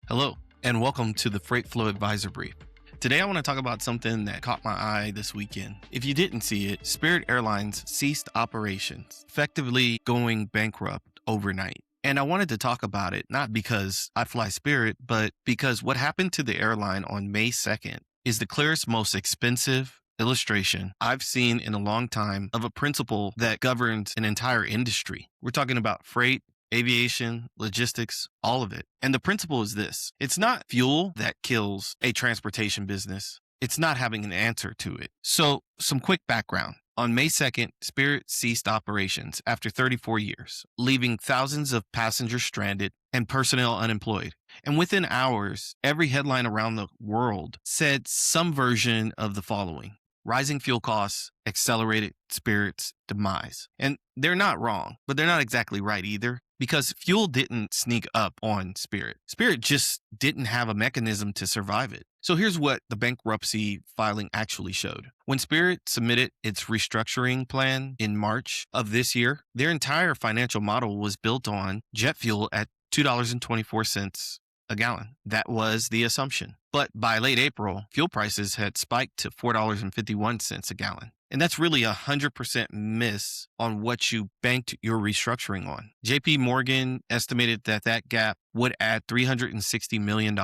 Hello, and welcome to the Freight Flow Advisor Brief. Today I want to talk about something that caught my eye this weekend. If you didn't see it, Spirit Airlines ceased operations, effectively going bankrupt overnight. And I wanted to talk about it, not because I fly Spirit, but because what happened to the airline on May 2nd is the clearest, most expensive illustration I've seen in a long time of a principle that governs an entire industry. We're talking about freight, aviation, logistics, all of it. And the principle is this: it's not fuel that kills a transportation business. It's not having an answer to it. So some quick background. On May 2nd, Spirit ceased operations after 34 years, leaving thousands of passengers stranded and personnel unemployed. And within hours, every headline around the world said some version of the following: rising fuel costs accelerated Spirit's demise. And they're not wrong, but they're not exactly right either, because fuel didn't sneak up on Spirit. Spirit just didn't have a mechanism to survive it. So here's what the bankruptcy filing actually showed. When Spirit submitted its restructuring plan in March of this year, their entire financial model was built on jet fuel at $2.24 a gallon. That was the assumption. But by late April, fuel prices had spiked to $4.51 a gallon. And that's really 100% miss on what you banked your restructuring on. JP Morgan estimated that gap would add $360 million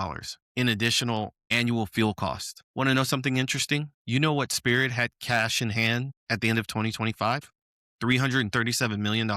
in additional annual fuel cost. Want to know something interesting? You know what Spirit had cash in hand at the end of 2025? $337 million.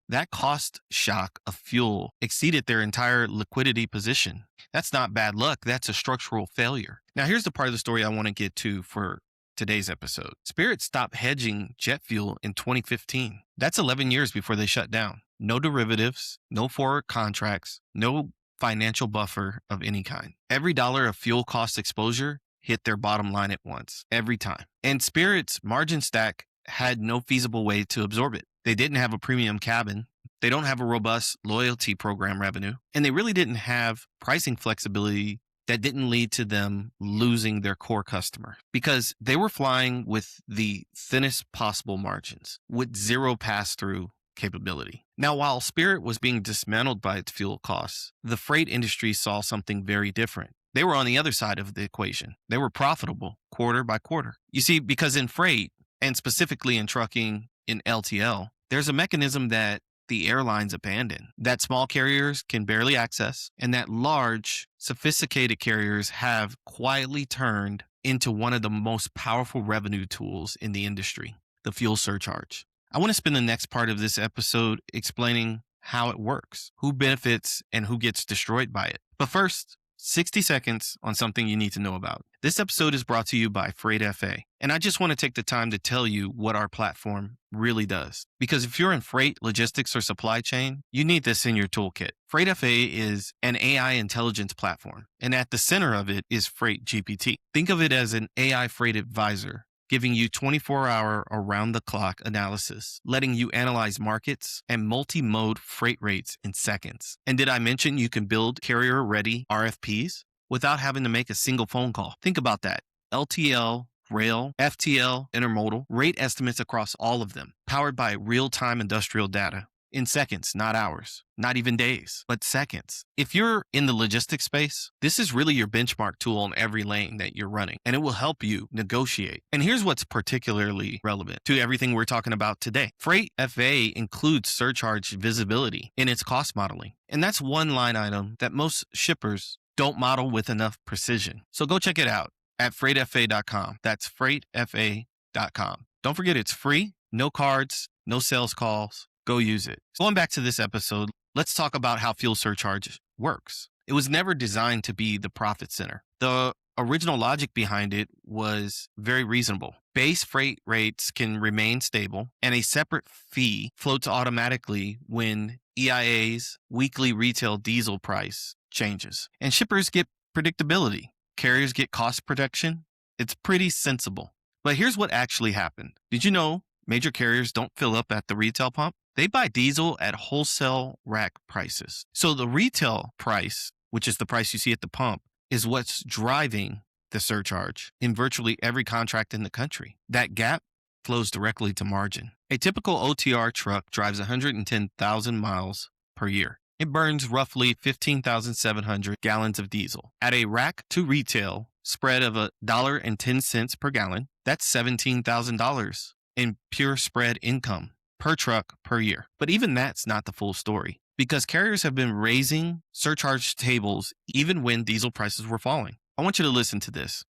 That cost shock of fuel exceeded their entire liquidity position. That's not bad luck. That's a structural failure. Now, here's the part of the story I want to get to for today's episode. Spirit stopped hedging jet fuel in 2015. That's 11 years before they shut down. No derivatives, no forward contracts, no financial buffer of any kind. Every dollar of fuel cost exposure hit their bottom line at once, every time. And Spirit's margin stack had no feasible way to absorb it. They didn't have a premium cabin. They don't have a robust loyalty program revenue. And they really didn't have pricing flexibility that didn't lead to them losing their core customer, because they were flying with the thinnest possible margins with zero pass-through capability. Now, while Spirit was being dismantled by its fuel costs, the freight industry saw something very different. They were on the other side of the equation. They were profitable quarter by quarter. You see, because in freight, and specifically in trucking, in LTL, there's a mechanism that the airlines abandon, that small carriers can barely access, and that large, sophisticated carriers have quietly turned into one of the most powerful revenue tools in the industry, the fuel surcharge. I want to spend the next part of this episode explaining how it works, who benefits, and who gets destroyed by it. But first, 60 seconds on something you need to know about. This episode is brought to you by Freight FA, and I just want to take the time to tell you what our platform really does. Because if you're in freight, logistics, or supply chain, you need this in your toolkit. Freight FA is an AI intelligence platform, and at the center of it is Freight GPT. Think of it as an AI freight advisor, giving you 24-hour around-the-clock analysis, letting you analyze markets and multi-mode freight rates in seconds. And did I mention you can build carrier-ready RFPs without having to make a single phone call? Think about that. LTL, rail, FTL, intermodal, rate estimates across all of them, powered by real-time industrial data. In seconds, not hours, not even days, but seconds. If you're in the logistics space, this is really your benchmark tool on every lane that you're running, and it will help you negotiate. And here's what's particularly relevant to everything we're talking about today. Freight FA includes surcharge visibility in its cost modeling, and that's one line item that most shippers don't model with enough precision. So go check it out at freightfa.com. That's freightfa.com. Don't forget, it's free, no cards, no sales calls. Go use it. Going back to this episode, let's talk about how fuel surcharge works. It was never designed to be the profit center. The original logic behind it was very reasonable. Base freight rates can remain stable, and a separate fee floats automatically when EIA's weekly retail diesel price changes. And shippers get predictability. Carriers get cost protection. It's pretty sensible. But here's what actually happened. Did you know major carriers don't fill up at the retail pump? They buy diesel at wholesale rack prices. So the retail price, which is the price you see at the pump, is what's driving the surcharge in virtually every contract in the country. That gap flows directly to margin. A typical OTR truck drives 110,000 miles per year. It burns roughly 15,700 gallons of diesel. At a rack to retail spread of $1.10 per gallon, that's $17,000 in pure spread income per truck per year. But even that's not the full story, because carriers have been raising surcharge tables even when diesel prices were falling. I want you to listen to this.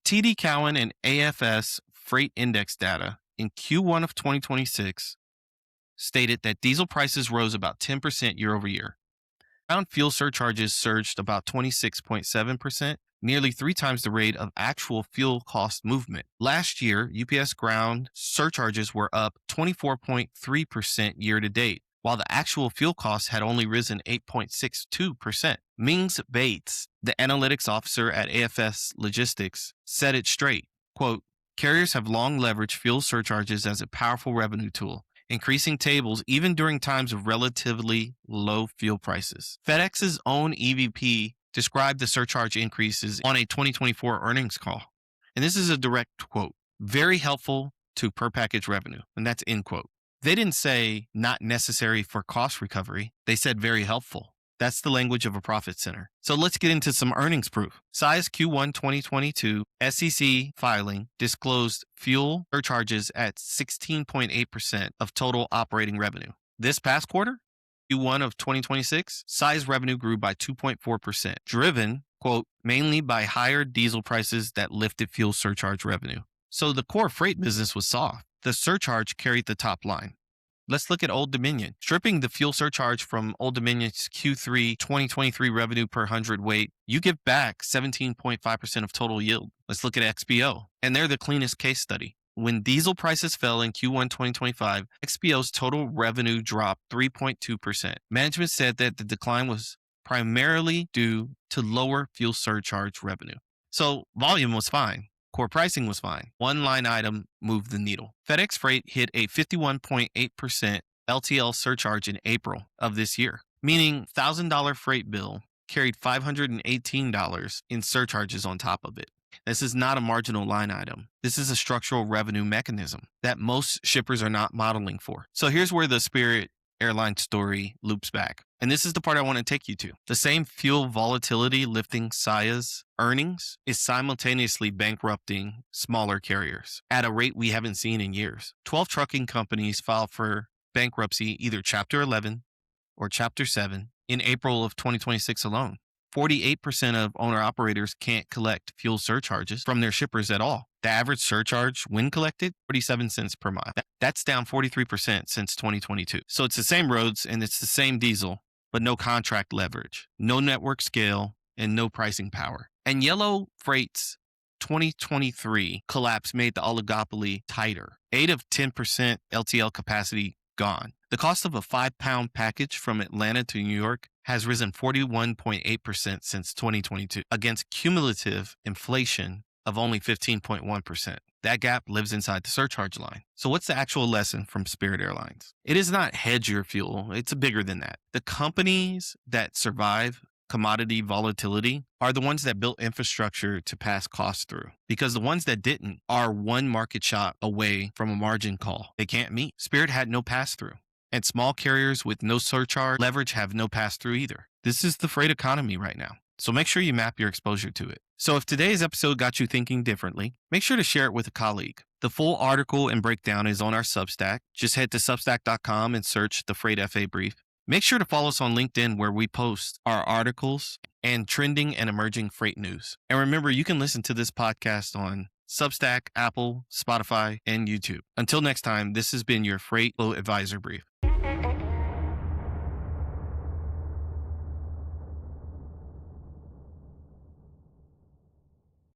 TD Cowen and AFS freight index data in Q1 of 2026 stated that diesel prices rose about 10% year over year. Ground fuel surcharges surged about 26.7%, nearly 3 times the rate of actual fuel cost movement. Last year, UPS ground surcharges were up 24.3% year to date, while the actual fuel costs had only risen 8.62%. Mings Bates, the analytics officer at AFS Logistics, said it straight. Quote, "Carriers have long leveraged fuel surcharges as a powerful revenue tool, increasing tables even during times of relatively low fuel prices." FedEx's own EVP described the surcharge increases on a 2024 earnings call. And this is a direct quote, "Very helpful to per package revenue." And that's end quote. They didn't say not necessary for cost recovery. They said very helpful. That's the language of a profit center. So let's get into some earnings proof. Size Q1 2022 SEC filing disclosed fuel surcharges at 16.8% of total operating revenue. This past quarter, Q1 of 2026, Size revenue grew by 2.4%, driven, quote, mainly by higher diesel prices that lifted fuel surcharge revenue. So the core freight business was soft. The surcharge carried the top line. Let's look at Old Dominion. Stripping the fuel surcharge from Old Dominion's Q3 2023 revenue per hundredweight, you give back 17.5% of total yield. Let's look at XPO. And they're the cleanest case study. When diesel prices fell in Q1 2025, XPO's total revenue dropped 3.2%. Management said that the decline was primarily due to lower fuel surcharge revenue. So volume was fine. Core pricing was fine. One line item moved the needle. FedEx Freight hit a 51.8% LTL surcharge in April of this year, meaning $1,000 freight bill carried $518 in surcharges on top of it. This is not a marginal line item. This is a structural revenue mechanism that most shippers are not modeling for. So here's where the Spirit Airlines story loops back. And this is the part I want to take you to. The same fuel volatility lifting Saia's earnings is simultaneously bankrupting smaller carriers at a rate we haven't seen in years. 12 trucking companies filed for bankruptcy, either Chapter 11 or Chapter 7, in April of 2026 alone. 48% of owner-operators can't collect fuel surcharges from their shippers at all. The average surcharge, when collected, 47 cents per mile. That's down 43% since 2022. So it's the same roads and it's the same diesel, but no contract leverage, no network scale, and no pricing power. And Yellow Freight's 2023 collapse made the oligopoly tighter. 8 of 10% LTL capacity gone. The cost of a 5-pound package from Atlanta to New York has risen 41.8% since 2022 against cumulative inflation of only 15.1%. That gap lives inside the surcharge line. So what's the actual lesson from Spirit Airlines? It is not hedge your fuel. It's bigger than that. The companies that survive commodity volatility are the ones that built infrastructure to pass costs through, because the ones that didn't are one market shot away from a margin call they can't meet. Spirit had no pass through, and small carriers with no surcharge leverage have no pass through either. This is the freight economy right now. So make sure you map your exposure to it. So if today's episode got you thinking differently, make sure to share it with a colleague. The full article and breakdown is on our Substack. Just head to substack.com and search the Freight FA Brief. Make sure to follow us on LinkedIn, where we post our articles and trending and emerging freight news. And remember, you can listen to this podcast on Substack, Apple, Spotify, and YouTube. Until next time, this has been your Freight Flow Advisor Brief.